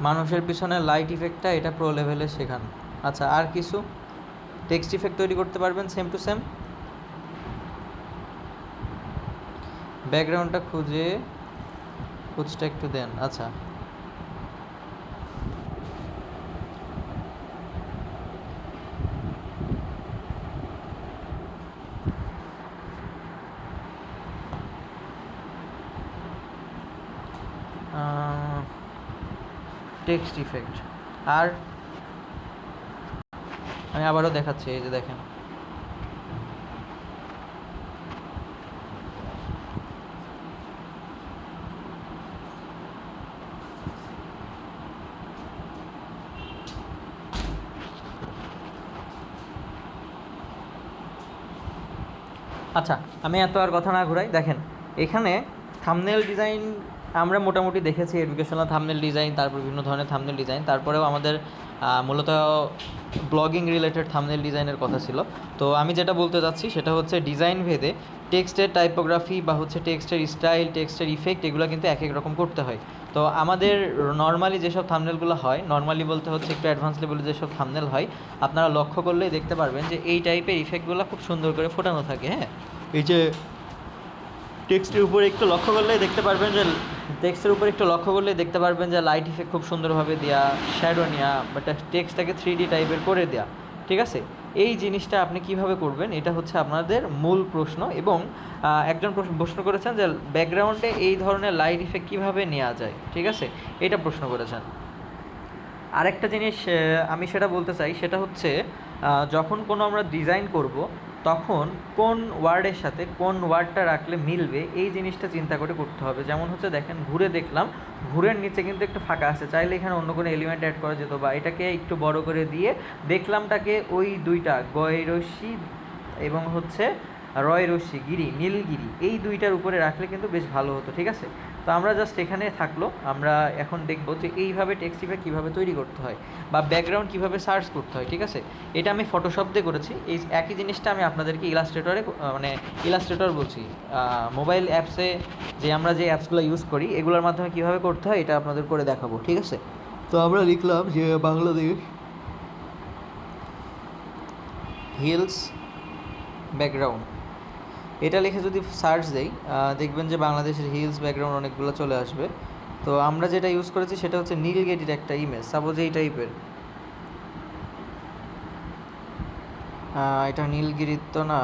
মানুষের পিছনে লাইট ইফেক্টটা এটা প্রো লেভেলে শেখান। আচ্ছা, আর কিছু টেক্সট ইফেক্ট তৈরি করতে পারবেন সেম টু সেম? ব্যাকগ্রাউন্ডটা খুঁজটা একটু দেন। আচ্ছা, টেক্সট ইফেক্ট। আর আমি আবারও দেখাচ্ছি, এই যে দেখেন। আচ্ছা, আমি এত আর কথা না ঘুরাই, দেখেন এখানে থাম্বনেল ডিজাইন আমরা মোটামুটি দেখেছি, এডুকেশনাল থাম্বনেল ডিজাইন, তারপর বিভিন্ন ধরনের থাম্বনেল ডিজাইন, তারপরেও আমাদের মূলত ব্লগিং রিলেটেড থাম্বনেল ডিজাইনের কথা ছিল। তো আমি যেটা বলতে চাচ্ছি সেটা হচ্ছে ডিজাইন ভেদে টেক্সটের টাইপোগ্রাফি বা হচ্ছে টেক্সটের স্টাইল, টেক্সটের ইফেক্ট, এগুলো কিন্তু এক এক রকম করতে হয়। তো আমাদের নর্মালি যেসব থাম্বনেলগুলো হয়, নর্মালি বলতে হচ্ছে একটু অ্যাডভান্স লেভেলে যেসব থাম্বনেল হয়, আপনারা লক্ষ্য করলেই দেখতে পারবেন যে এই টাইপের ইফেক্টগুলো খুব সুন্দর করে ফোটানো থাকে। হ্যাঁ, এই যে টেক্সটের উপরে একটু লক্ষ্য করলেই দেখতে পারবেন যে লাইট ইফেক্ট খুব সুন্দরভাবে দেওয়া, শ্যাডো নেওয়া, বাট টেক্সটটাকে 3D টাইপের করে দেওয়া। ঠিক আছে, এই জিনিসটা আপনি কিভাবে করবেন, এটা হচ্ছে আপনাদের মূল প্রশ্ন। এবং একজন প্রশ্ন করেছেন যে ব্যাকগ্রাউন্ডে এই ধরনের লাইট ইফেক্ট কীভাবে নেওয়া যায়। ঠিক আছে, এটা প্রশ্ন করেছেন। আরেকটা জিনিস আমি সেটা বলতে চাই, সেটা হচ্ছে যখন কোনো আমরা ডিজাইন করব, তখন কোন ওয়ার্ডের সাথে কোন ওয়ার্ডটা রাখলে মিলবে, এই জিনিসটা চিন্তা করে করতে হবে। যেমন হচ্ছে দেখেন, ঘুরে দেখলাম, ঘুরের নিচে কিন্তু একটু ফাঁকা আছে, চাইলে এখানে অন্য কোনো এলিমেন্ট অ্যাড করা যেত, বা এটাকে একটু বড় করে দিয়ে দেখলামটাকে ওই দুইটা গয়রশ্মি এবং হচ্ছে রয়রশ্মি গিরি, নীলগিরি, এই দুইটার উপরে রাখলে কিন্তু বেশ ভালো হতো। ঠিক আছে, তো আমরা জাস্ট এখানে থাকলো, আমরা এখন দেখব যে এইভাবে টেক্সট ইফেক্ট কীভাবে তৈরি করতে হয় বা ব্যাকগ্রাউন্ড কীভাবে সার্চ করতে হয়। ঠিক আছে, এটা আমি ফটোশপ দিয়ে করেছি। এই একই জিনিসটা আমি আপনাদেরকে ইলাস্ট্রেটরে, মানে ইলাস্ট্রেটর বলছি, মোবাইল অ্যাপসে যে আমরা যে অ্যাপসগুলো ইউজ করি, এগুলোর মাধ্যমে কীভাবে করতে হয় এটা আপনাদের করে দেখাবো। ঠিক আছে, তো আমরা লিখলাম যে বাংলাদেশ হিলস ব্যাকগ্রাউন্ড, এটা লিখে যদি সার্চ দেই, দেখবেন যে বাংলাদেশের হিলস ব্যাকগ্রাউন্ড অনেকগুলো চলে আসবে। তো আমরা যেটা ইউজ করেছি সেটা হচ্ছে নীলগিরির একটা ইমেজ, সাপোজ এই টাইপের। এটা নীলগিরির তো না,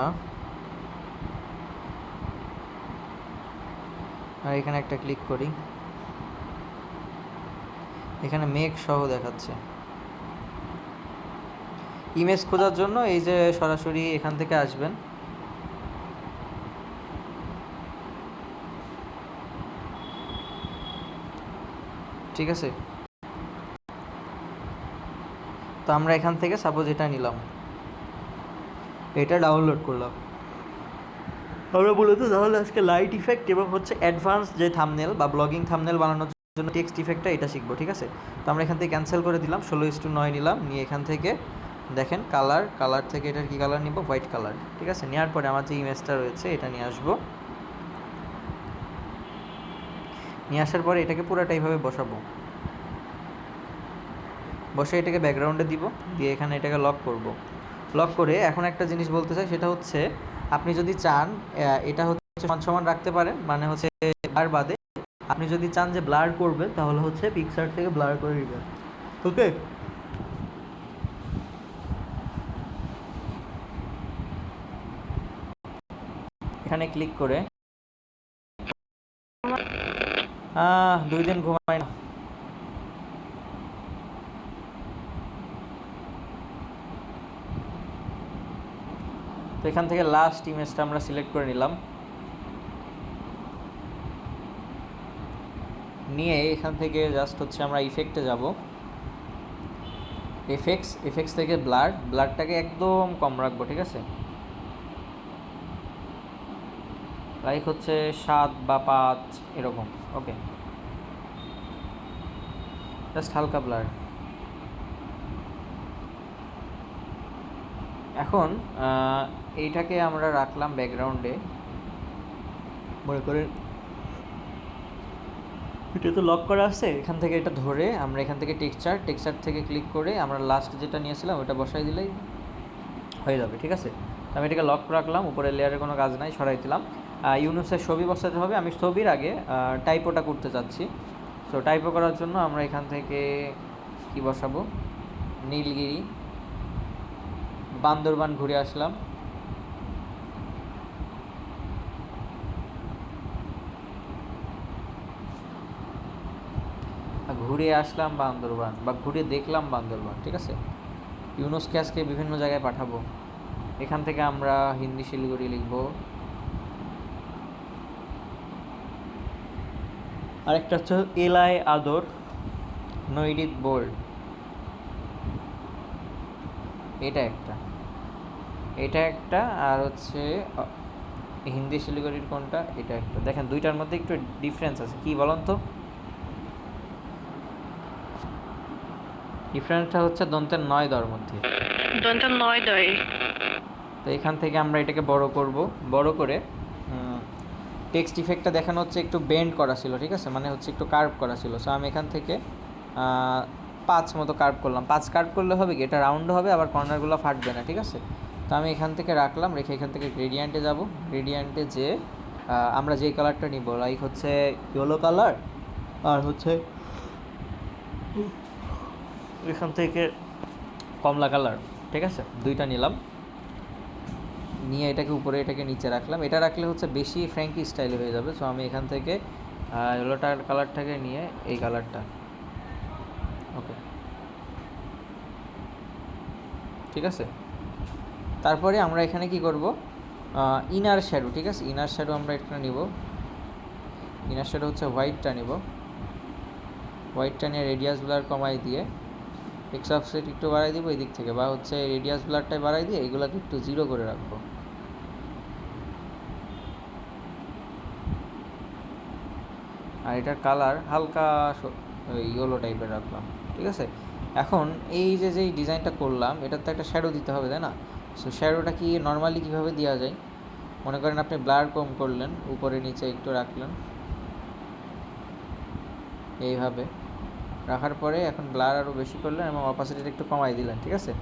আর এখানে একটা ক্লিক করি, এখানে মেঘ সহ দেখাচ্ছে। ইমেজ খোঁজার জন্য এই যে সরাসরি এখান থেকে আসবেন, ঠিক আছে। তো আমরা এখান থেকে সাপোজ এটা নিলাম, এটা ডাউনলোড করলাম। আমরা বলতে তাহলে আজকে লাইট ইফেক্ট এবং হচ্ছে অ্যাডভান্স যে থাম্বনেল বা ব্লগিং থাম্বনেল বানানোর জন্য টেক্সট ইফেক্টটা এটা শিখবো। ঠিক আছে, তো আমরা এখান থেকে ক্যান্সেল করে দিলাম, 16:9 নিলাম, নিয়ে এখান থেকে দেখেন কালার থেকে এটার কি কালার নিব, হোয়াইট কালার। ঠিক আছে, নেওয়ার পরে আমার যে ইমেজটা রয়েছে এটা নিয়ে আসবো, নিয়ে আসার পরে এটাকে পুরোটা এইভাবে বসাবো, বসে এটাকে ব্যাকগ্রাউন্ডে দিব, দিয়ে এখানে এটাকে লক করব। লক করে এখন একটা জিনিস বলতে চাই, সেটা হচ্ছে আপনি যদি চান এটা হচ্ছে সমান রাখতে পারেন, মানে হচ্ছে ব্লার বাদে। আপনি যদি চান যে ব্লার করবে, তাহলে হচ্ছে পিকচার থেকে ব্লার করে দিবেন। ওকে, এখানে ক্লিক করে 2 দিন ঘুমাই না। তো এখান থেকে লাস্ট ইমেজটা আমরা সিলেক্ট করে নিলাম, নিয়ে এখান থেকে জাস্ট হচ্ছে আমরা ইফেক্টে যাব, এফেক্টস থেকে ব্লারটাকে একদম কম রাখবো। ঠিক আছে, লাইক হচ্ছে 7 বা 5 এরকম। ওকে, জাস্ট হালকা ব্লার। এখন এইটাকে আমরা রাখলাম ব্যাকগ্রাউন্ডে, মনে করেন এটা তো লক করা আছে, এখান থেকে এটা ধরে আমরা এখান থেকে টেক্সচার থেকে ক্লিক করে আমরা লাস্ট যেটা নিয়েছিলাম ওটা বসাই দিলেই হয়ে যাবে, ঠিক আছে। তো আমি এটাকে লক রাখলাম, উপরে লেয়ারের কোনো কাজ নাই, সরাই দিলাম। ইউনুসের ছবি বসাতে হবে, আমি ছবির আগে টাইপোটা করতে চাচ্ছি। সো টাইপো করার জন্য আমরা এখান থেকে কি বসাবো, নীলগিরি বান্দরবান ঘুরে আসলাম, বান্দরবান বা ঘুরে দেখলাম বান্দরবান, ঠিক আছে। ইউনুসকে আজকে বিভিন্ন জায়গায় পাঠাবো। এখান থেকে আমরা হিন্দি শিলিগুড়ি লিখবো। আরেকটা হচ্ছে এলআই আদর নৈরিত বোল্ড, এটা একটা আর হচ্ছে হিন্দি শিলিগুড়ির কোনটা, এটা একটা। দেখেন দুইটার মধ্যে একটু ডিফারেন্স আছে, কি বলুন তো? ডিফারেন্সটা হচ্ছে দন্তের নয় দর মধ্যে, দন্তের নয় দয়। তো এখান থেকে আমরা এটাকে বড় করব, বড় করে টেক্সট ইফেক্টটা দেখানো হচ্ছে একটু বেন্ড করা ছিল, ঠিক আছে, মানে হচ্ছে একটু কার্ভ করা ছিল। সো আমি এখান থেকে 5 মতো কার্ভ করলাম। 5 কার্ভ করলে হবে কি, এটা রাউন্ড হবে, আবার কর্নারগুলো ফাটবে না, ঠিক আছে। তো আমি এখান থেকে রাখলাম, রেখে এখান থেকে গ্রেডিয়েন্টে যাব। গ্রেডিয়েন্টে যে আমরা যেই কালারটা নিব, লাইক হচ্ছে ইয়েলো কালার আর হচ্ছে এখান থেকে কমলা কালার, ঠিক আছে, দুইটা নিলাম। নিয়ে এটাকে উপরে, এটাকে নিচে রাখলাম। এটা রাখলে হচ্ছে বেশি ফ্র্যাঙ্কি স্টাইলে হয়ে যাবে। সো আমি এখান থেকে ইয়েলোটার কালারটাকে নিয়ে এই কালারটা, ওকে, ঠিক আছে। তারপরে আমরা এখানে কি করব, ইনার শ্যাডো, ঠিক আছে। ইনার শ্যাডো আমরা এখানে নিব, ইনার শ্যাডো হচ্ছে হোয়াইটটা নিব। হোয়াইটটা নিয়ে রেডিয়াস ব্লার কমাই দিয়ে এক্স অফসেট একটু বাড়াই দিব এই দিক থেকে, বা হচ্ছে রেডিয়াস ব্লারটাই বাড়াই দিয়ে এগুলোকে একটু 0 করে রাখবো। আর এটার কালার হালকা ইয়েলো টাইপের রাখলাম, ঠিক আছে। এখন এই যে যেই ডিজাইনটা করলাম, এটার তো একটা শ্যাডো দিতে হবে, তাই না? সো শ্যাডোটা কি নর্মালি কীভাবে দেওয়া যায়, মনে করেন আপনি ব্লার কম করলেন, উপরে নিচে একটু রাখলেন, এইভাবে রাখার পরে এখন ব্লার আরও বেশি করলেন এবং অপাসিটিটা একটু কমাই দিলেন, ঠিক আছে।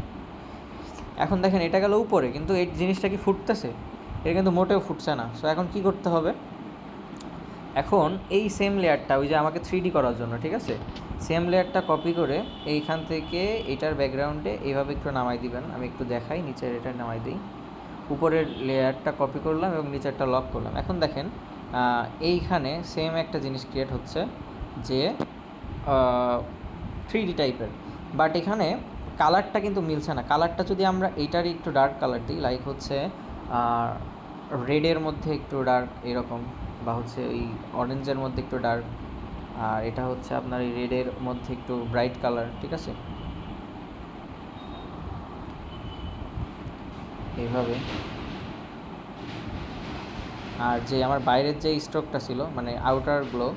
এখন দেখেন এটা গেল উপরে, কিন্তু এই জিনিসটা কি ফুটতেছে? এটা কিন্তু মোটেও ফুটছে না। সো এখন কি করতে হবে, এখন এই সেম লেয়ারটা, ওই যে আমাকে 3D করার জন্য, ঠিক আছে, সেম লেয়ারটা কপি করে এইখান থেকে এটার ব্যাকগ্রাউন্ডে এইভাবে একটু নামাই দিবেন। আমি একটু দেখাই, নিচের এটা নামাই দিই। উপরের লেয়ারটা কপি করলাম এবং নিচেরটা লক করলাম। এখন দেখেন এইখানে সেম একটা জিনিস ক্রিয়েট হচ্ছে, যে 3D টাইপের, বাট এখানে কালারটা কিন্তু মিলছে না। কালারটা যদি আমরা এইটারই একটু ডার্ক কালার দিই, লাইক হচ্ছে রেডের মধ্যে একটু ডার্ক এরকম, বা হচ্ছে ওই অরেঞ্জের মধ্যে একটু ডার্ক, আর এটা হচ্ছে আপনার এই রেডের মধ্যে একটু ব্রাইট কালার, ঠিক আছে, এইভাবে। আর যে আমার বাইরের যে স্ট্রোকটা ছিল, মানে আউটার গ্লো,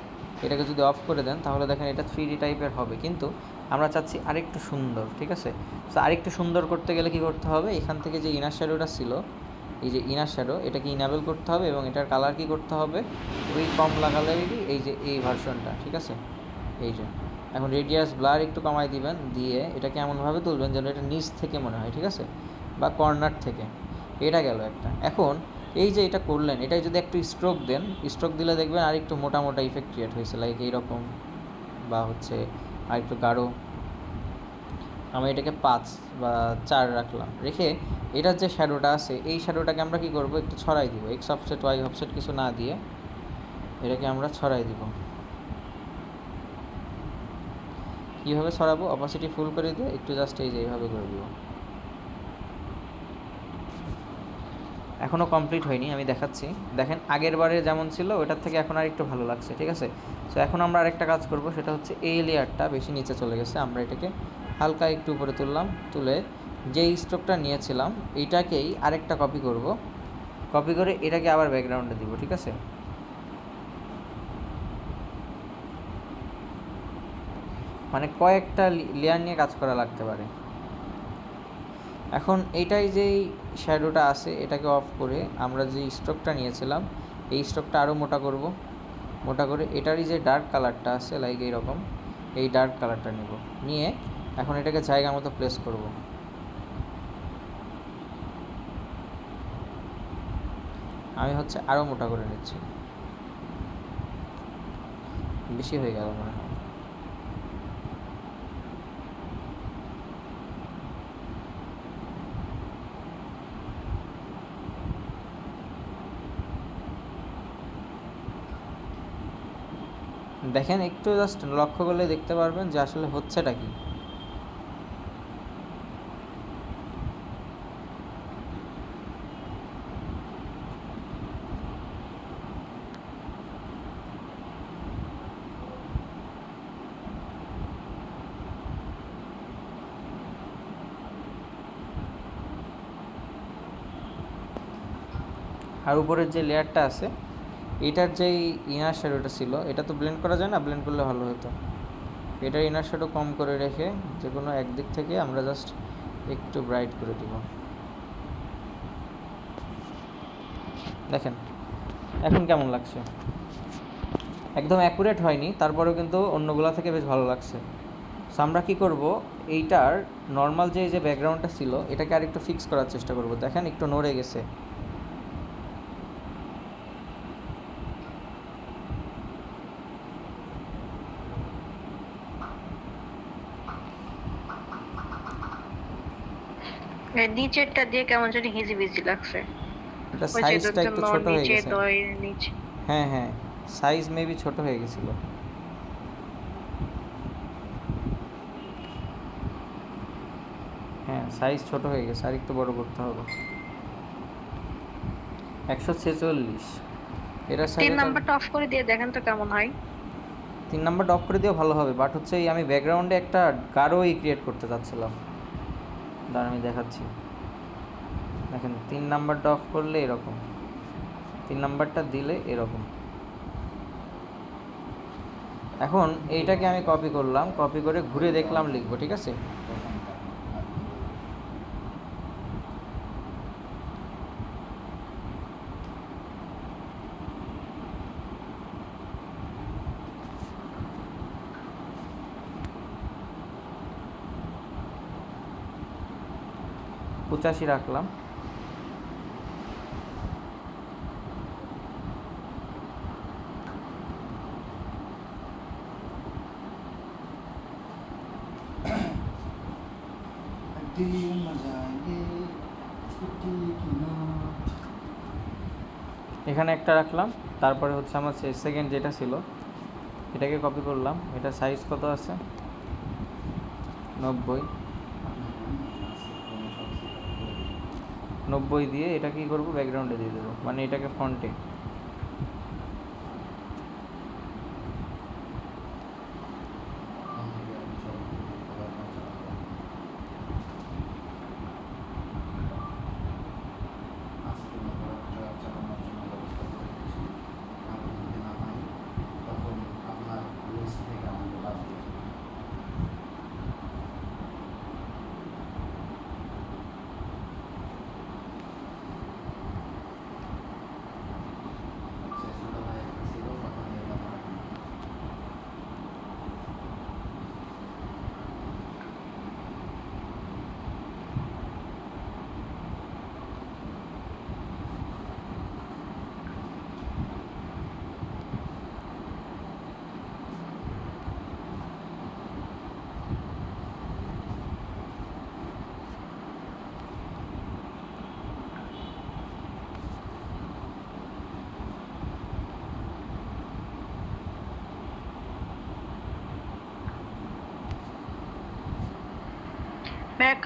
এটাকে যদি অফ করে দেন তাহলে দেখেন এটা 3D টাইপের হবে, কিন্তু আমরা চাচ্ছি আরেকটু সুন্দর, ঠিক আছে। সো আরেকটু সুন্দর করতে গেলে কী করতে হবে, এখান থেকে যে ইনার শ্যাডোটা ছিল, এই যে ইনার শ্যাডো, এটাকে ইনাবেল করতে হবে এবং এটার কালার কী করতে হবে, ওই কমলা কালারেরই এই যে এই ভার্সনটা, ঠিক আছে। এই যে এখন রেডিয়াস ব্লার একটু কমাই দিবেন, দিয়ে এটাকে এমনভাবে তুলবেন যেন এটা নিচ থেকে মনে হয়, ঠিক আছে, বা কর্নার থেকে। এটা গেল একটা। এখন এই যে এটা করলেন, এটাই যদি একটু স্ট্রোক দেন, স্ট্রোক দিলে দেখবেন আর একটু মোটা মোটা ইফেক্ট ক্রিয়েট হয়েছে, লাইক এইরকম, বা হচ্ছে আর একটু গাঢ়। আমি এটাকে 5 বা 4 রাখলাম, রেখে এটার যে শ্যাডোটা আছে, এই শ্যাডোটাকে আমরা কি করব, একটু ছড়াই দিব, এক্স অফসেট ওয়াই অফসেট কিছু না দিয়ে এটাকে আমরা ছড়াই দিব। কীভাবে ছড়াবো, অপাসিটি ফুল করে দিয়ে একটু জাস্ট এই যে এইভাবে করে দিব। এখনও কমপ্লিট হয়নি, আমি দেখাচ্ছি। দেখেন আগের বারে যেমন ছিল ওটার থেকে এখন আর একটু ভালো লাগছে, ঠিক আছে। সো এখন আমরা আরেকটা কাজ করব, সেটা হচ্ছে এই লেয়ারটা বেশি নিচে চলে গেছে, আমরা এটাকে হালকা একটু উপরে তুললাম, তুলে যেই স্ট্রোকটা নিয়েছিলাম এইটাকেই আরেকটা কপি করব, কপি করে এটাকে আবার ব্যাকগ্রাউন্ডে দিব, ঠিক আছে। মানে কয়েকটা লেয়ার নিয়ে কাজ করা লাগতে পারে। এখন এইটাই যেই শ্যাডোটা আছে এটাকে অফ করে আমরা যে স্ট্রোকটা নিয়েছিলাম এই স্ট্রোকটা আরও মোটা করব, মোটা করে এটারই যে ডার্ক কালারটা আছে লাইক এইরকম, এই ডার্ক কালারটা নেব, নিয়ে এখন এটাকে জায়গা মতো প্লেস করব। আমি হচ্ছে আরও মোটা করে নিচ্ছি, বেশি হয়ে গেল মনে হয়। দেখেন একটু জাস্ট লক্ষ্য করলে দেখতে পারবেন যে আসলে হচ্ছেটা কি। আর উপরের যে লেয়ারটা আছে এটার যেই ইনার শ্যাডোটা ছিল এটা তো ব্লেন্ড করা যায় না, ব্লেন্ড করলে ভালো হতো। এটার ইনার শ্যাডো কম করে রেখে যে কোনো একদিক থেকে আমরা জাস্ট একটু ব্রাইট করে দিব। দেখেন এখন কেমন লাগছে, একদম অ্যাকুরেট হয়নি, তারপরেও কিন্তু অন্যগুলা থেকে বেশ ভালো লাগছে। সো আমরা কী করব, এইটার নর্মাল যে ব্যাকগ্রাউন্ডটা ছিল এটাকে আর একটু ফিক্স করার চেষ্টা করব। দেখেন একটু নড়ে গেছে। নিচেরটা দিয়ে কেমন জানি হিজিবিজি লাগছে। এটা ওই যে সাইজটা একটু ছোট হয়ে নিচে গেছে। দয়ের নিচে। হ্যাঁ হ্যাঁ, সাইজ মেবি ছোট হয়ে গেছিল। হ্যাঁ সাইজ ছোট হয়ে গেছে, আর একটু বড় করতে হবে। 146, এটার সাইজ 3 নাম্বারটা অফ করে দিয়ে দেখেন তো কেমন হয়। 3 নাম্বারটা অফ করে দিয়েও ভালো হবে, বাট হচ্ছে এই আমি ব্যাকগ্রাউন্ডে একটা গাঢ়ই ক্রিয়েট করতে চাচ্ছিলাম। দাঁড়ান আমি দেখাচ্ছি। দেখেন 3 নাম্বারটা অফ করলে এরকম, 3 নাম্বারটা দিলে এরকম। এখন এইটাকে আমি কপি করলাম, কপি করে ঘুরে দেখলাম লিখবো, ঠিক আছে। পঁচাশি রাখলাম। এখানে একটা রাখলাম, তারপরে হচ্ছে আমার সেকেন্ড যেটা ছিল এটাকে কপি করলাম। এটা সাইজ কত আছে, 90, 90 দিয়ে এটা কী করবো, ব্যাকগ্রাউন্ডে দিয়ে দেবো, মানে এটাকে ফন্টে।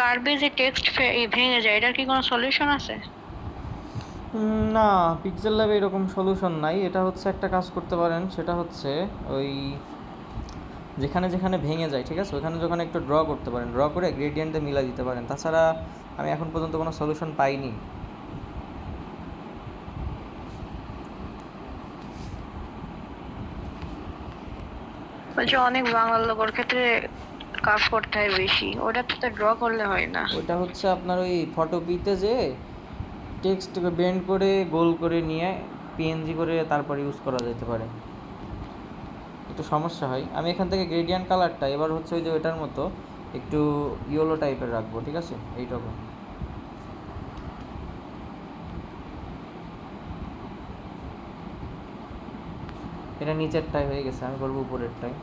কার্ভে যে টেক্সট ভেঙে যায়, এটার কি কোনো সলিউশন আছে? না, পিক্সেল ল্যাবে এরকম সলিউশন নাই। এটা হচ্ছে একটা কাজ করতে পারেন, সেটা হচ্ছে ওই যেখানে যেখানে ভেঙে যায়, ঠিক আছে, ওখানে যখন একটু ড্র করতে পারেন, ড্র করে গ্রেডিয়েন্টে মিলাই দিতে পারেন। তাছাড়া আমি এখন পর্যন্ত কোনো সলিউশন পাইনি। বলছে অনেক বাংলা লোকের ক্ষেত্রে কাজ করতে হয় বেশি, ওটাতে তো ড্র করলে হয় না। ওইটা হচ্ছে আপনার ওই ফটোপিতে যে টেক্সটকে বেন্ড করে গোল করে নিয়ে পিএনজি করে তারপর ইউজ করা যেতে পারে। একটু সমস্যা হয়। আমি এখান থেকে গ্রেডিয়েন্ট কালারটা এবার হচ্ছে ওই যে ওইটার মতো একটু ইয়েলো টাইপের রাখবো, ঠিক আছে, এইটুকু। এটা নিচেরটাই হয়ে গেছে, আমি করবো উপরেরটাই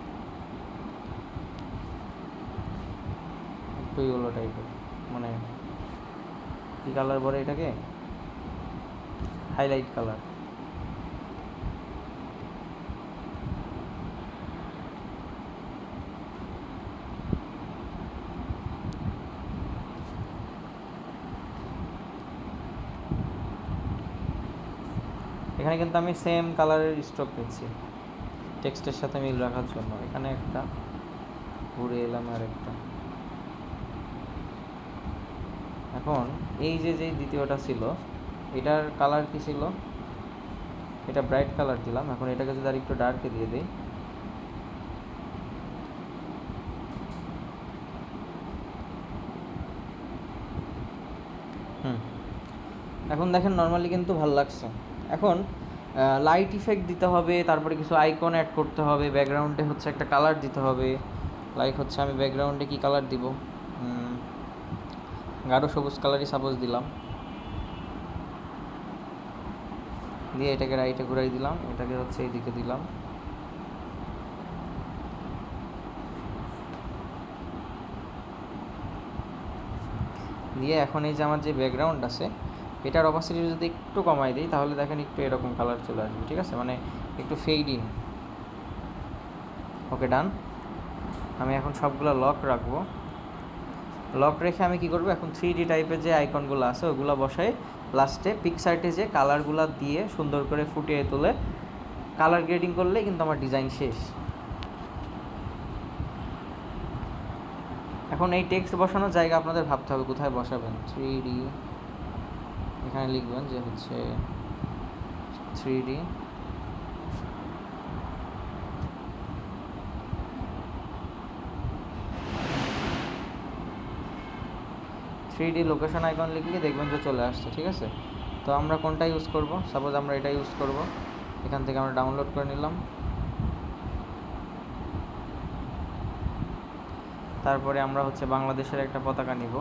একটু ইয়েলো টাইপের, মানে কী কালার বলে এটাকে, হাইলাইট কালার। এখানে কিন্তু আমি সেম কালারের স্ট্রোক নিচ্ছি টেক্সটের সাথে মিল রাখার জন্য। এখানে একটা, ঘুরে এলাম আর একটা। এখন এই যে দ্বিতীয়টা ছিল, এটার কালার কি ছিল, এটা ব্রাইট কালার দিলাম। এখন এটাকে যদি আর একটু ডার্কে দিয়ে দিই, এখন দেখেন নর্মালি কিন্তু ভালো লাগছে। এখন লাইট ইফেক্ট দিতে হবে, তারপরে কিছু আইকন অ্যাড করতে হবে, ব্যাকগ্রাউন্ডে হচ্ছে একটা কালার দিতে হবে। লাইক হচ্ছে আমি ব্যাকগ্রাউন্ডে কি কালার দিব, গাঢ় সবুজ কালারই সাপোজ দিলাম, দিয়ে এটাকে রাইটে ঘুরাই দিলাম, এটাকে হচ্ছে এইদিকে দিলাম। দিয়ে এখন এই যে আমার যে ব্যাকগ্রাউন্ড আছে, এটার অপাসিটি যদি একটু কমাই দিই তাহলে দেখেন একটু এরকম কালার চলে আসবে, ঠিক আছে, মানে একটু ফেড ইন। ওকে, ডান। আমি এখন সবগুলো লক রাখবো। লক রেখে আমি কি করব, এখন 3D টাইপের যে আইকনগুলো আছে ওগুলো বসাই, লাস্টে পিকচার্টে যে কালারগুলো দিয়ে সুন্দর করে ফুটিয়ে তুলে কালার গ্রেডিং করলে কিন্তু আমার ডিজাইন শেষ। এখন এই টেক্সট বসানোর জায়গা আপনাদের ভাবতে হবে কোথায় বসাবেন। 3D, এখানে লিখবেন যে হচ্ছে 3D, লোকেশন আইকন লিখলে দেখবেন যে চলে আসছে, ঠিক আছে। তো আমরা কোনটা ইউজ করব, সাপোজ আমরা এটা ইউজ করব। এখান থেকে আমরা ডাউনলোড করে নিলাম, তারপরে আমরা হচ্ছে বাংলাদেশের একটা পতাকা নিব।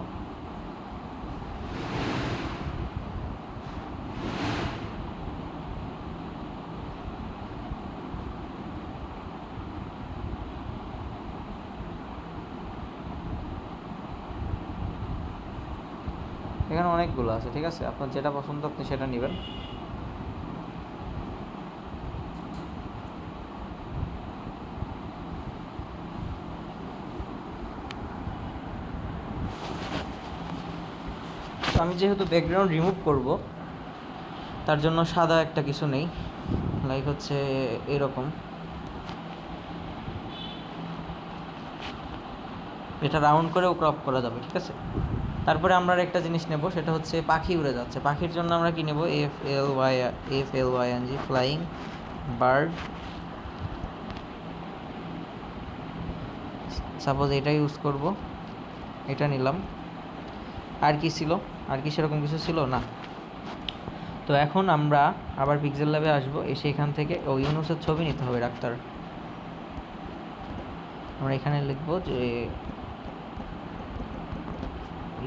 এখানে অনেকগুলো আছে, ঠিক আছে, আপনার যেটা পছন্দ আপনি সেটা নেবেন। তো আমি যেহেতু ব্যাকগ্রাউন্ড রিমুভ করব, তার জন্য সাদা একটা কিছু নেই, লাইক হচ্ছে এরকম। এটা রাউন্ড করেও ক্রপ করা যাবে, ঠিক আছে। তারপরে আমরা একটা জিনিস নেব, সেটা হচ্ছে পাখি উড়ে যাচ্ছে। পাখির জন্য আমরা কি নেব, FLYNG, ফ্লাইং বার্ড। সাপোজ এটা ইউজ করব, এটা নিলাম। আর কি ছিল, আর কি সেরকম কিছু ছিল না। তো এখন আমরা আবার পিক্সেল ল্যাবে আসবো, এসে এখান থেকে ইউনুসের ছবি নিতে হবে, ডাক্তার। আমরা এখানে লিখব যে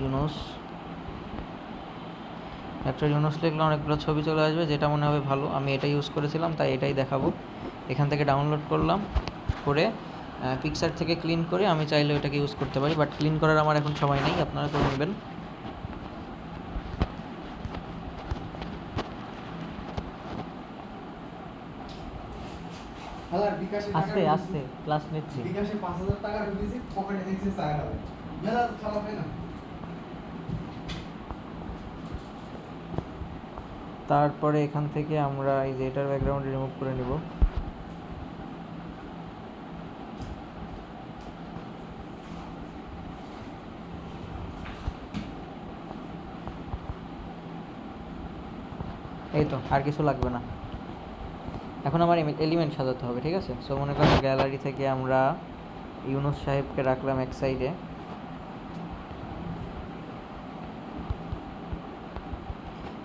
ইউনুস, ডাক্তার ইউনুস লিখলে অনেকগুলো ছবি চলে আসবে, যেটা মনে হবে ভালো। আমি এটা ইউজ করেছিলাম তাই এটাই দেখাবো। এখান থেকে ডাউনলোড করলাম, করে পিকচার থেকে ক্লিন করে আমি চাইলে ওটাকে ইউজ করতে পারি, বাট ক্লিন করার আমার এখন সময় নেই, আপনারা করে নেবেন। আস্তে আস্তে ক্লাস নিচ্ছি। বিকাশে 5,000 টাকা ঢুকেছে, পকেটে দেখছি 4,000 মেজাজ খারাপ হয় না। তারপরে এখান থেকে আমরা এই যে এটার ব্যাকগ্রাউন্ড রিমুভ করে নিব। এই তো, আর কিছু লাগবে না। এখন আমার এলিমেন্ট সাজাতে হবে, ঠিক আছে। সো মনে করেন গ্যালারি থেকে আমরা ইউনুস সাহেবকে রাখলাম এক সাইডে,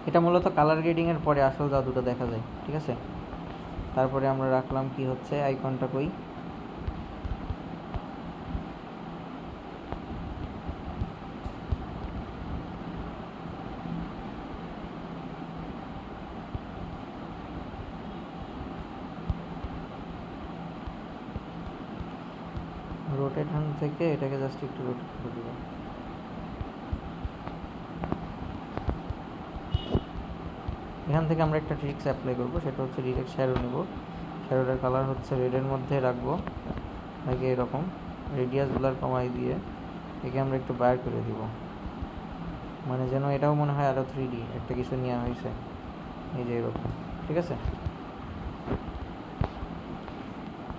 এটা মূলত কালার গ্রেডিংয়ের পরে আসল জাদুটা দেখা যায়, ঠিক আছে। তারপরে আমরা রাখলাম কি হচ্ছে আইকনটা কই, রোটেট হ্যান্ড থেকে এটাকে জাস্ট একটু রোটেট করে দেবো। এখান থেকে আমরা একটা ট্রিক্স অ্যাপ্লাই করবো, সেটা হচ্ছে ডিরেক্ট শ্যাডো নেব। শ্যাডোটার কালার হচ্ছে রেডের মধ্যে রাখবো, আগে এরকম রেডিয়াস ব্লার কমাই দিয়ে একে আমরা একটু বাইর করে দিব, মানে যেন এটাও মনে হয় আরও 3D একটা কিছু নেওয়া হয়েছে, এই যে এরকম। ঠিক আছে,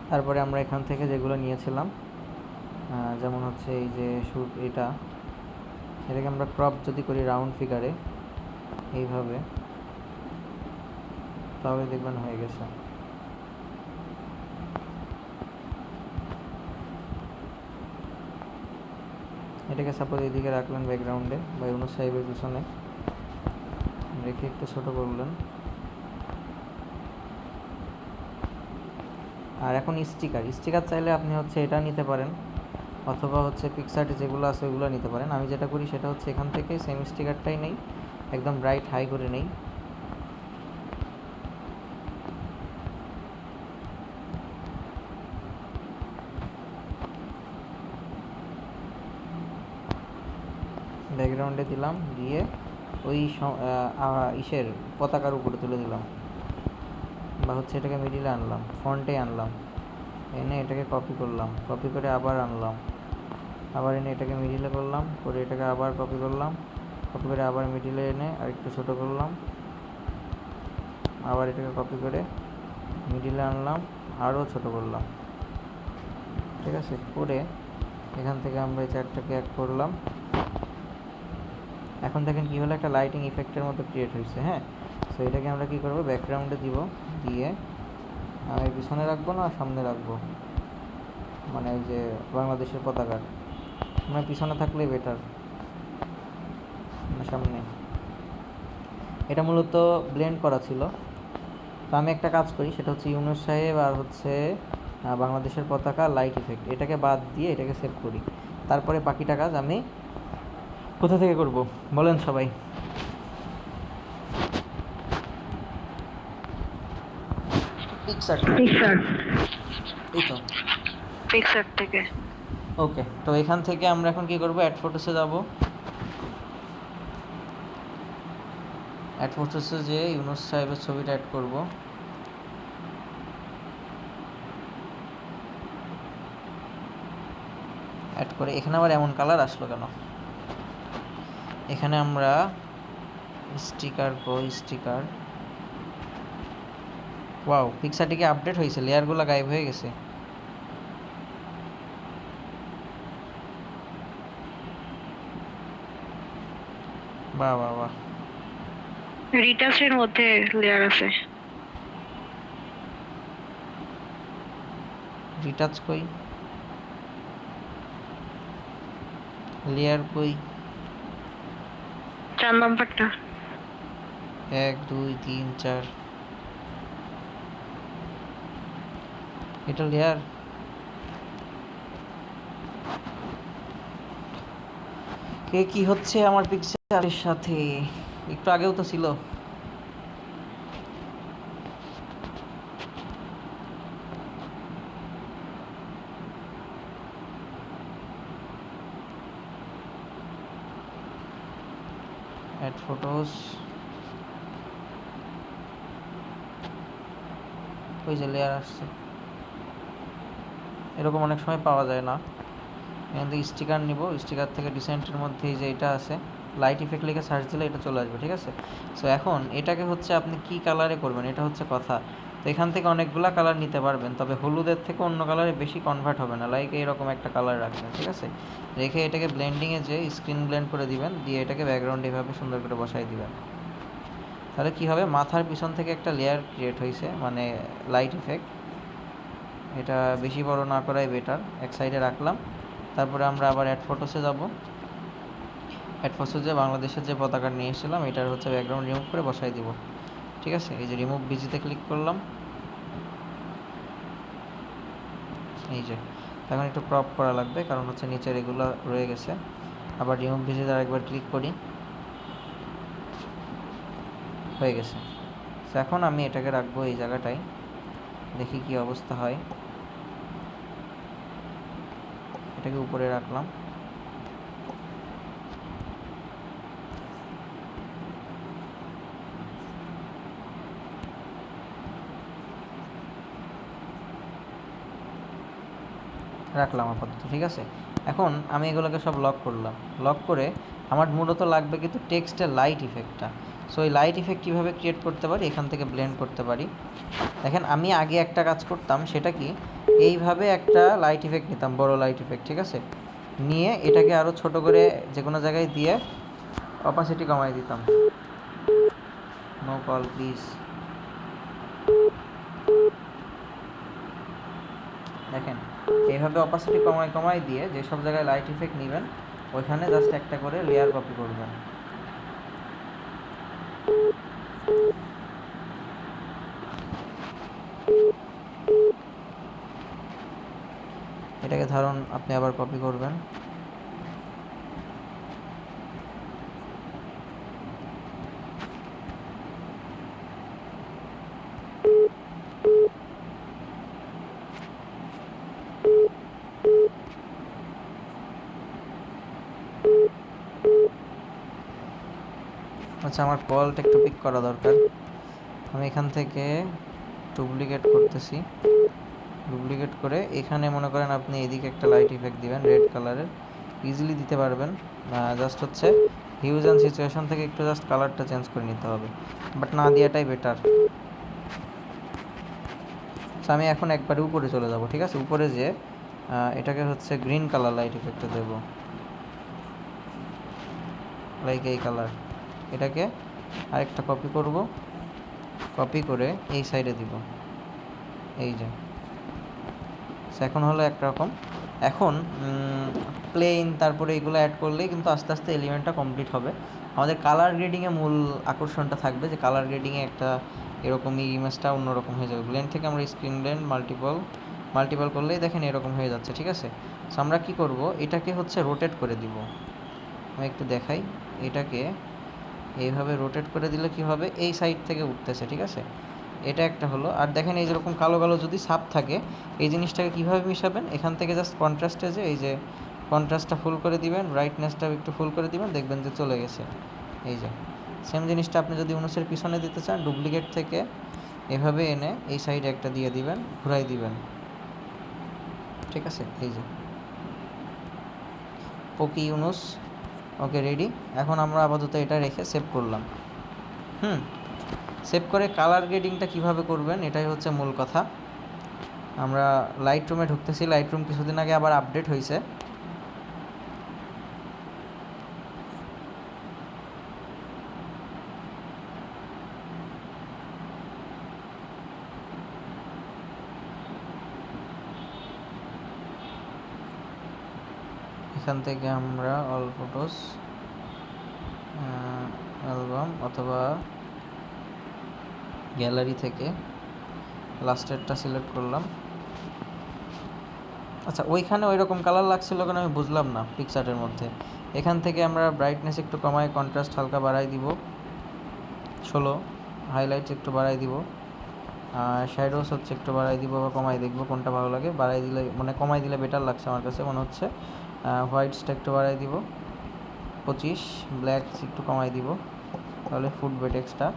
তারপরে আমরা এখান থেকে যেগুলো নিয়েছিলাম, যেমন হচ্ছে এই যে শুট, এটাকে আমরা ক্রপ যদি করি রাউন্ড ফিগারে এইভাবে, তাহলে দেখবেন হয়ে গেছে। এটাকে সাপোজ এইদিকে রাখলেন ব্যাকগ্রাউন্ডে বা ইউনুস সাহেবের পিছনে রেখে একটু ছোট করলেন। আর এখন স্টিকার চাইলে আপনি হচ্ছে এটা নিতে পারেন, অথবা হচ্ছে পিকসার্টে যেগুলো আছে ওইগুলো নিতে পারেন। আমি যেটা করি সেটা হচ্ছে এখান থেকে সেম স্টিকারটাই নেই, একদম ব্রাইট হাই করে নেই। ব্যাকগ্রাউন্ডে দিলাম, দিয়ে ওই ইসের পতাকার উপরে তুলে দিলাম, বা হচ্ছে এটাকে মিডিলে আনলাম, ফ্রন্টে আনলাম, এনে এটাকে কপি করলাম, কপি করে আবার আনলাম, আবার এনে এটাকে মিডিলে করলাম, করে এটাকে আবার কপি করলাম, কপি করে আবার মিডিলে এনে আর একটু ছোটো করলাম, আবার এটাকে কপি করে মিডিলে আনলাম, আরও ছোটো করলাম। ঠিক আছে, করে এখান থেকে আমরা এই চারটাকে এক করলাম। এখন দেখেন কী হলো, একটা লাইটিং ইফেক্টের মতো ক্রিয়েট হয়েছে। হ্যাঁ, সো এটাকে আমরা কী করবো, ব্যাকগ্রাউন্ডে দিব, দিয়ে আমি পিছনে রাখবো না সামনে রাখবো, মানে ওই যে বাংলাদেশের পতাকার আমরা পিছনে থাকলেই বেটার, সামনে। এটা মূলত ব্লেন্ড করা ছিল, তো আমি একটা কাজ করি, সেটা হচ্ছে ইউনুস সাহেব আর হচ্ছে বাংলাদেশের পতাকা লাইট ইফেক্ট, এটাকে বাদ দিয়ে এটাকে সেভ করি। তারপরে বাকিটা কাজ আমি কোথা থেকে করব বলেন সবাই? পিকসার্ট। এই তো পিকচার থেকে। ওকে, তো এখান থেকে আমরা এখন কি করব, অ্যাড ফটোসে যাব। অ্যাড ফটোসে যে ইউনুস সাহেবের ছবিটা অ্যাড করব। অ্যাড করে এখানে আবার এমন কালার আসলো কেন? এখানে আমরা স্টিকার ওয়াও, পিকচারটি কি আপডেট হয়েছে? লেয়ারগুলো গায়েব হয়ে গেছে। বাহ বাহ বাহ, রিটাচের মধ্যে লেয়ার আছে। রিটাচ কই, লেয়ার কই? 4 নাম্বারটা। 1 2 3 4, এটা লেয়ার। কে কি হচ্ছে আমার পিকচারের সাথে? একটু আগেও তো ছিল। অ্যাড ফটোস, ওই যে লেয়ার আসছে, এরকম অনেক সময় পাওয়া যায় না। এখান থেকে স্টিকার নিব, স্টিকার থেকে ডিসেন্টের মধ্যে এই যে এটা আছে, লাইট ইফেক্ট লিখে সার্চ দিলে এটা চলে আসবে। ঠিক আছে, সো এখন এটাকে হচ্ছে আপনি কি কালারে করবেন, এটা হচ্ছে কথা। তো এখান থেকে অনেকগুলা কালার নিতে পারবেন, তবে হলুদের থেকে অন্য কালারে বেশি কনভার্ট হবে না। লাইক এইরকম একটা কালার রাখবেন। ঠিক আছে, রেখে এটাকে ব্লেন্ডিংয়ে যে স্ক্রিন ব্লেন্ড করে দিবেন, দিয়ে এটাকে ব্যাকগ্রাউন্ডে এভাবে সুন্দর করে বসাই দিবেন। তাহলে কি হবে, মাথার পিছন থেকে একটা লেয়ার ক্রিয়েট হয়েছে, মানে লাইট ইফেক্ট। এটা বেশি বড় না করাই বেটার, এক সাইডে রাখলাম। তারপরে আমরা আবার অ্যাড ফটোসে যাব। অ্যাড ফটোসে যে বাংলাদেশের যে পতাকা নিয়ে এসেছিলাম, এটার হচ্ছে ব্যাকগ্রাউন্ড রিমুভ করে বসাই দিব। ঠিক আছে, এই যে রিমুভ বিজিতে ক্লিক করলাম, এই যে এখন একটু ক্রপ করা লাগবে, কারণ হচ্ছে নিচের এগুলো রয়ে গেছে। আবার রিমুভ বিজিতে আরেকবার ক্লিক করি, হয়ে গেছে। এখন আমি এটাকে রাখবো এই জায়গাটায়, দেখি কি অবস্থা হয়। এটাকে উপরে রাখলাম। রাখলাম আপাতত, ঠিক আছে। এখন আমি এগুলোকে সব লক করলাম। লক করে আমার মূলত লাগবে কিন্তু টেক্সটের লাইট ইফেক্টটা। সো এই লাইট ইফেক্ট কীভাবে ক্রিয়েট করতে পারি, এখান থেকে ব্লেন্ড করতে পারি। দেখেন আমি আগে একটা কাজ করতাম, সেটা কি, এইভাবে একটা লাইট ইফেক্ট নিতাম, বড় লাইট ইফেক্ট, ঠিক আছে। নিয়ে এটাকে আরও ছোট করে যে কোনো জায়গায় দিয়ে অপাসিটি কমাই দিতাম। No call please. দেখেন এইভাবে অপাসিটি কমাই কমাই দিয়ে যেসব জায়গায় লাইট ইফেক্ট নেবেন ওইখানে জাস্ট একটা করে লেয়ার কপি করবেন। এটাকে ধরুন আপনি আবার কপি করবেন। আচ্ছা, আমার কলটা একটু পিক করা দরকার। আমি এখান থেকে ডুপ্লিকেট করতেছি। ডুপ্লিকেট করে এখানে মনে করেন আপনি এদিকে একটা লাইট ইফেক্ট দিবেন রেড কালারের, ইজিলি দিতে পারবেন। জাস্ট হচ্ছে হিউজ অ্যান্ড সিচুয়েশন থেকে একটু জাস্ট কালারটা চেঞ্জ করে নিতে হবে, বাট না দেওয়াটাই বেটার। আমি এখন একবারে উপরে চলে যাব, ঠিক আছে। উপরে যে এটাকে হচ্ছে গ্রিন কালার লাইট ইফেক্টটা দেব, লাইক এই কালার। এটাকে আরেকটা কপি করব, কপি করে এই সাইডে দিব, এই যে। এখন হলো একরকম। এখন প্লেন তারপরে এগুলো অ্যাড করলেই কিন্তু আস্তে আস্তে এলিমেন্টটা কমপ্লিট হবে। আমাদের কালার গ্রেডিংয়ে মূল আকর্ষণটা থাকবে, যে কালার গ্রেডিংয়ে একটা এরকমই ইমেজটা অন্যরকম হয়ে যাবে। ব্লেন্ড থেকে আমরা স্ক্রিন ব্লেন্ড মাল্টিপল করলেই দেখেন এরকম হয়ে যাচ্ছে, ঠিক আছে। সো আমরা কী করব, এটাকে হচ্ছে রোটেট করে দিব। আমি একটু দেখাই, এটাকে এইভাবে রোটেট করে দিলে কি হবে, এই সাইড থেকে উঠতেছে, ঠিক আছে। এটা একটা হলো। আর দেখেন এই যেরকম কালো কালো যদি ছাপ থাকে, এই জিনিসটাকে কীভাবে মিশাবেন, এখান থেকে জাস্ট কন্ট্রাস্টে যে এই যে কন্ট্রাস্টটা ফুল করে দিবেন, ব্রাইটনেসটাও একটু ফুল করে দিবেন, দেখবেন যে চলে গেছে। এই যে সেম জিনিসটা আপনি যদি অনুসের পিছনে দিতে চান, ডুপ্লিকেট থেকে এভাবে এনে এই সাইডে একটা দিয়ে দিবেন, ঘুরাই দিবেন, ঠিক আছে। এই যে পকি ইউনুস, ওকে রেডি। এখন আমরা আপাতত এটা রেখে সেভ করলাম। সেভ করে কালার গ্রেডিংটা কিভাবে করবেন এটাই হচ্ছে মূল কথা। আমরা লাইট রুমে ঢুকতেছি। লাইট রুম কিছুদিন আগে আবার আপডেট হয়েছে। এখান থেকে আমরা অল ফটোস, অ্যালবাম অথবা গ্যালারি থেকে লাস্টেরটা সিলেক্ট করলাম। আচ্ছা, ওইখানে ওই রকম কালার লাগছিল কেন আমি বুঝলাম না পিকচারের মধ্যে। এখান থেকে আমরা ব্রাইটনেস একটু কমাই, কন্ট্রাস্ট হালকা বাড়াই দিব 16, হাইলাইটস একটু বাড়াই দিব, শ্যাডোস হচ্ছে একটু বাড়াই দিব বা কমাই, দেখবো কোনটা ভালো লাগে। বাড়াই দিলে মানে কমাই দিলে বেটার লাগছে আমার কাছে মনে হচ্ছে। হোয়াইটসটা একটু বাড়াই দিব 25, ব্ল্যাক একটু কমাই দিব, তাহলে ফুটবে টেক্সটটা।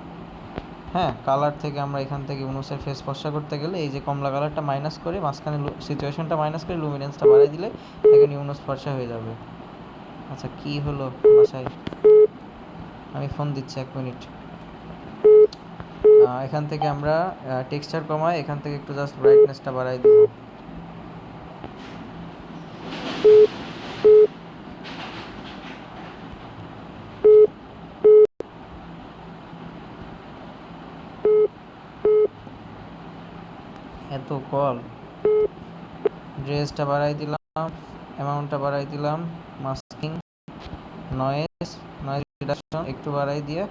হ্যাঁ, কালার থেকে আমরা এখান থেকে ইউনুসের ফেস ফর্সা করতে গেলে এই যে কমলা কালারটা মাইনাস করে মাঝখানে সিচুয়েশনটা মাইনাস করে লুমিনেন্সটা বাড়াই দিলে দেখেন ইউনুস ফর্সা হয়ে যাবে। আচ্ছা, কি হলো বাসায়, আমি ফোন দিচ্ছি, 1 মিনিট। এখান থেকে আমরা টেক্সচার কমাই, এখান থেকে একটু জাস্ট ব্রাইটনেসটা বাড়াই দিব। এত কল, ড্রেসটা বাড়াই দিলাম, অ্যামাউন্টটা বাড়াই দিলাম, মাস্কিং, নয়েজ রিডাকশন একটু বাড়াই দিয়ে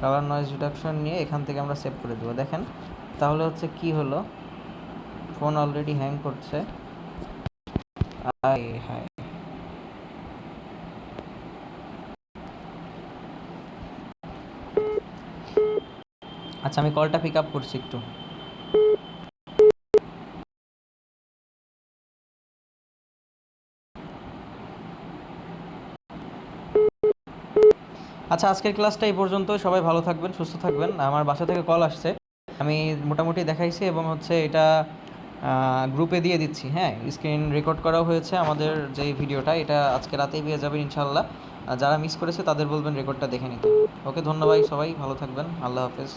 কালার নয়েজ রিডাকশন নিয়ে এখান থেকে আমরা সেভ করে দেবো। দেখেন তাহলে হচ্ছে কি হলো, ফোন অলরেডি হ্যাং করছে। হ্যাঁ, আচ্ছা আমি কলটা পিক আপ করছি একটু। আচ্ছা, আজকের ক্লাসটা এই পর্যন্ত। সবাই ভালো থাকবেন, সুস্থ থাকবেন। আমার বাসা থেকে কল আসছে, আমি মোটামুটি দেখাইছি এবং হচ্ছে এটা গ্রুপে দিয়ে দিচ্ছি। হ্যাঁ, স্ক্রিন রেকর্ড করাও হয়েছে আমাদের যে ভিডিওটা, এটা আজকে রাতেই পেয়ে যাবেন ইনশাল্লাহ। যারা মিস করেছে তাদের বলবেন রেকর্ডটা দেখে নিতে। ওকে, ধন্যবাদ, সবাই ভালো থাকবেন, আল্লাহ হাফেজ।